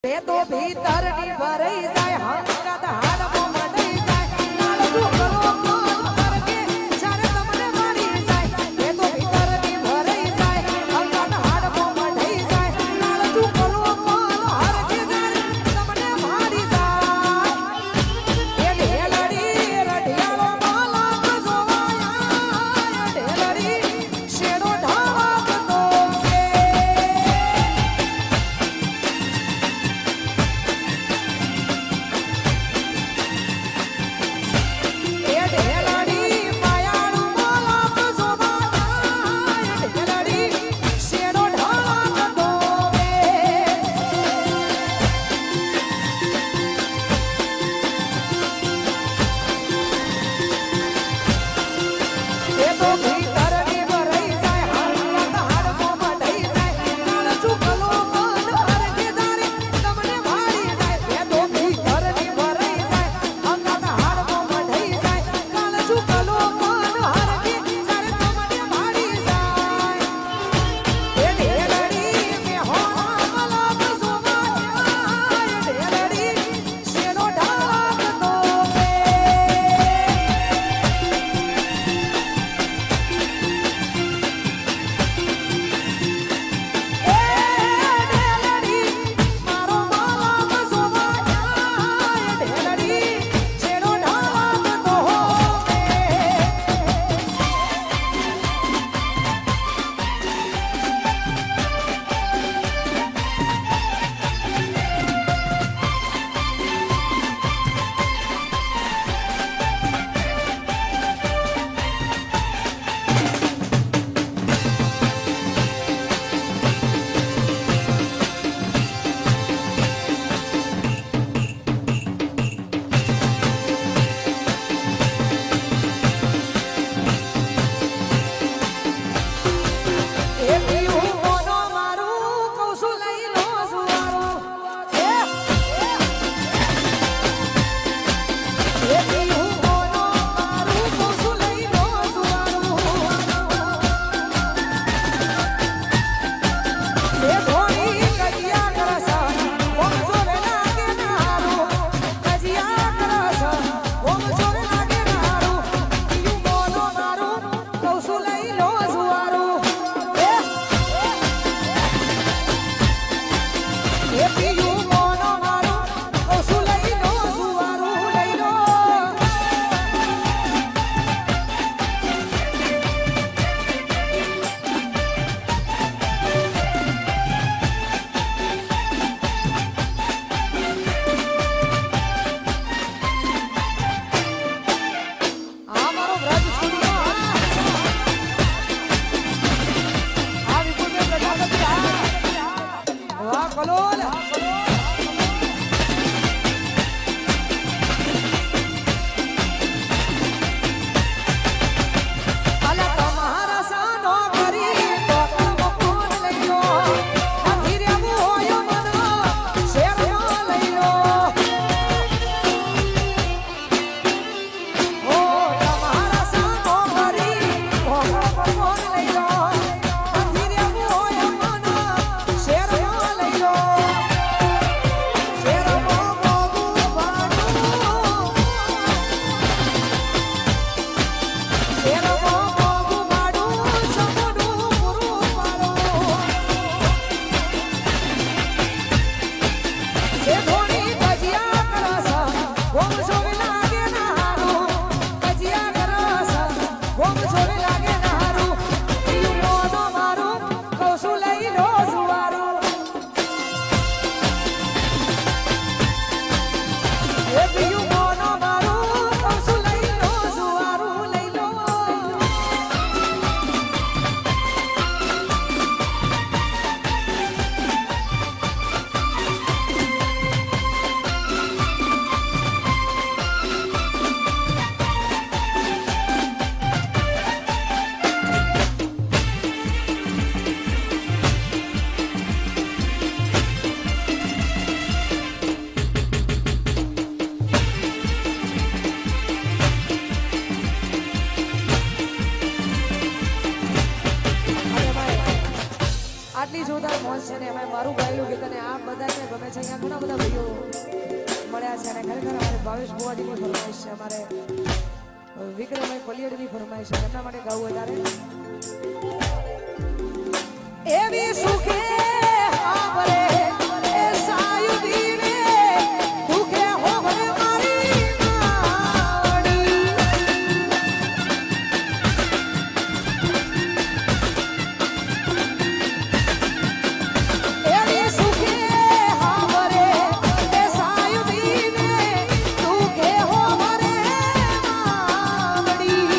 તે તો ભીતર ની ભરાઈ જાય હંગત હાડમાં મંડાઈ જાય નાળજુ કરો કોણ કરકે જ્યારે તમને મારી જાય તે તો ભીતર ની ભરાઈ જાય હંગત હાડમાં મંડાઈ જાય નાળજુ કરો કોણ હરકે જ્યારે તમને મારી જાય એ ઢેલડી રઢિયાળો માલક જોવાયા ઢેલડી શેડો ઢાળકતો ઘણા બધા ભાઈઓ મળ્યા છે અને ખરેખર અમારે ભાવેશ ભુવાજીની ફરમાઈશ છે, અમારે વિક્રમભાઈ પલિયડની ફરમાઈશ છે, એમના માટે ગાવું વધારે એવી સુખે આવરે એ સાયુદીને દુખે હોવરે મારી માવડી એવી સુખે આવરે એ સાયુદીને દુખે હોવરે માવડી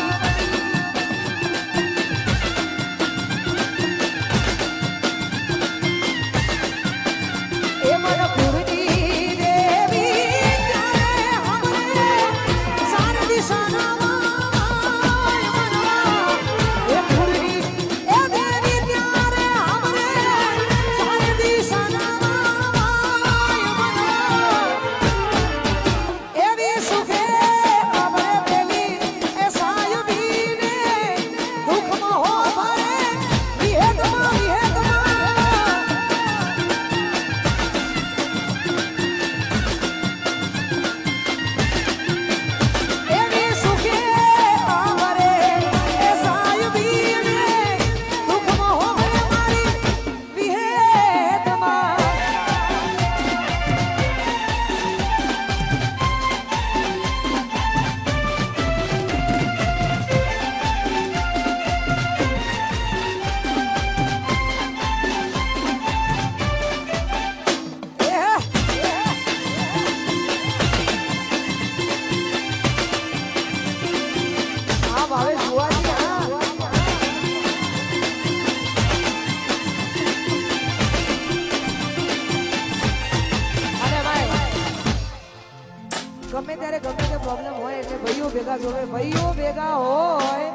ગમે ત્યારે ગમે તે પ્રોબ્લેમ હોય એટલે ભાઈઓ ભેગા જોવે, ભાઈઓ ભેગા હોય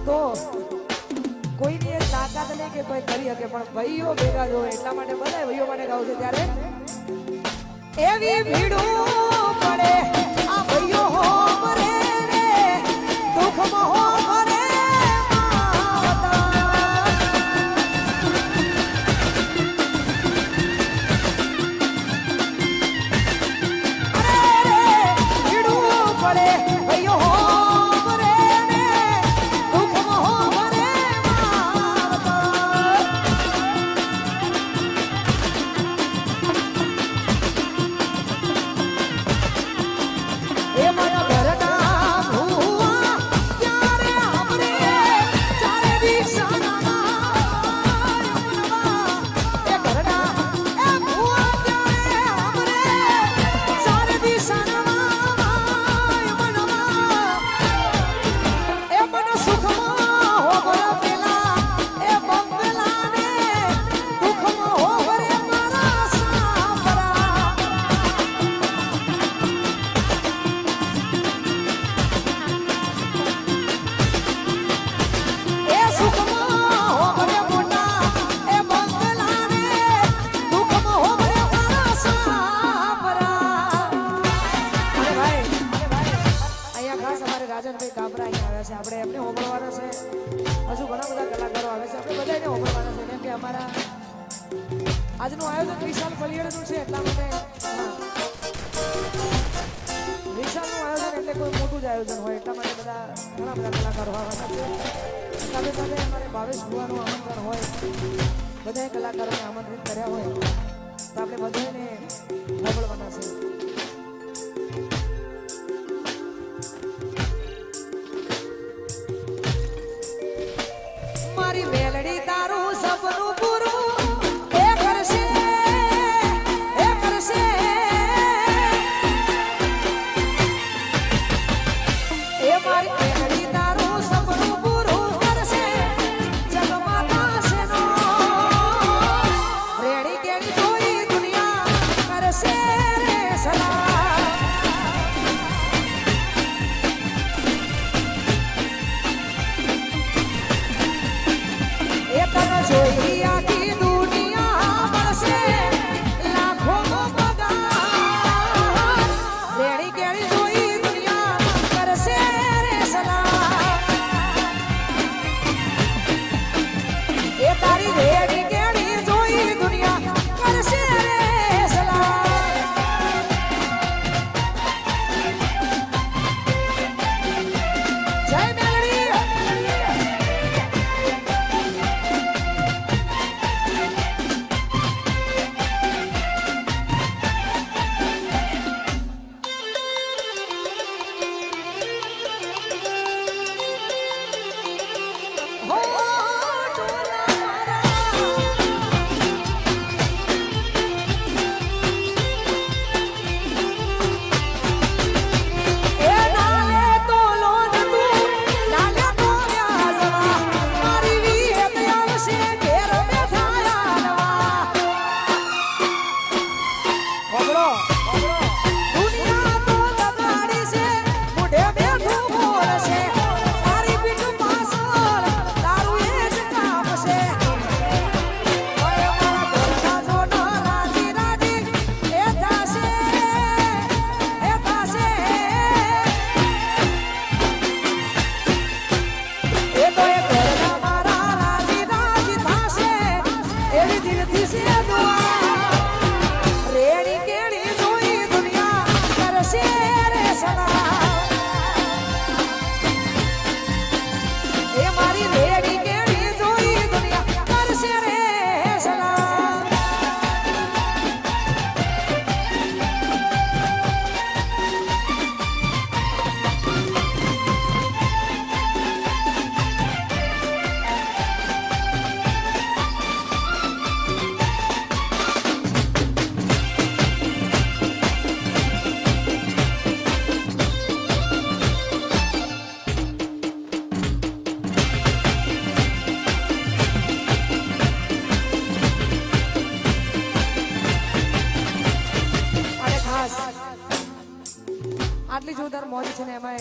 તો કોઈની એક તાકાત નહીં કે કોઈ કરી શકે, પણ ભાઈઓ ભેગા જોવે એટલા માટે બધા ભાઈઓ માટે ગાવું છે. ત્યારે એવી ભીડું પડે આ ભાઈઓ હો મરે રે દુઃખમાં હો મરે આપણે એમને હોમળવાના છે, હજુ ઘણા બધા કલાકારો આવે છે, આપણે બધાને હોમળવાના છે, કેમ કે અમારા આજનું આયોજન વિશાલ પલિયડનું છે એટલા માટે વિશાલનું આયોજન એટલે કોઈ મોટું જ આયોજન હોય એટલા માટે બધા ઘણા બધા કલાકારો આવવાના છે. સાથે સાથે અમારે ભાવેશ ભુવાનું આમંત્રણ હોય, બધા કલાકારોને આમંત્રિત કર્યા હોય તો આપણે બધાને હોમળવાના છે. મારી મેલડી તારું સપનું પૂરું એ કરશે એ કરશે એ મારી મેલડી તારું સપનું પૂરું કરશે જગમાં થશે નો રેડી કેડી જોઈ દુનિયા કરશે આટલી જોરદાર મોજ છે ને એમાં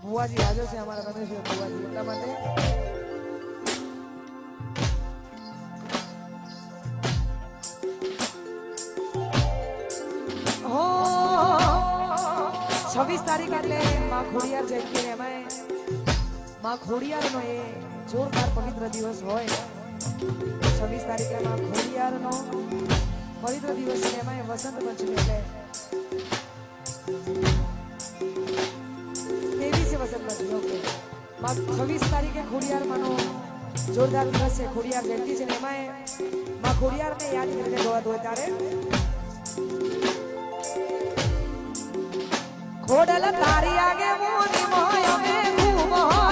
બુવાજી હાજર છે અમારા રમેશભાઈ બુવાજી એટલા માટે હો 26 તારીખ એટલે માં ખોડિયાર જયંતિ એમાં માં ખોડિયારનો એ જોરદાર પવિત્ર દિવસ હોય 26 તારીખે માં ખોડિયારનો પવિત્ર દિવસ છે એમાં વસંત પંચમી એટલે વસંત પંચમી ઓકે 26 તારીખે ખોડિયાર માનો જોરદાર દિવસ છે ખોડિયાર જયંતિ છે ને એમાં માં ખોડિયારને યાદ કરીને ગવાતું હોય ત્યારે ખોડલ તારી આગે મોની મોય અમે ખૂબ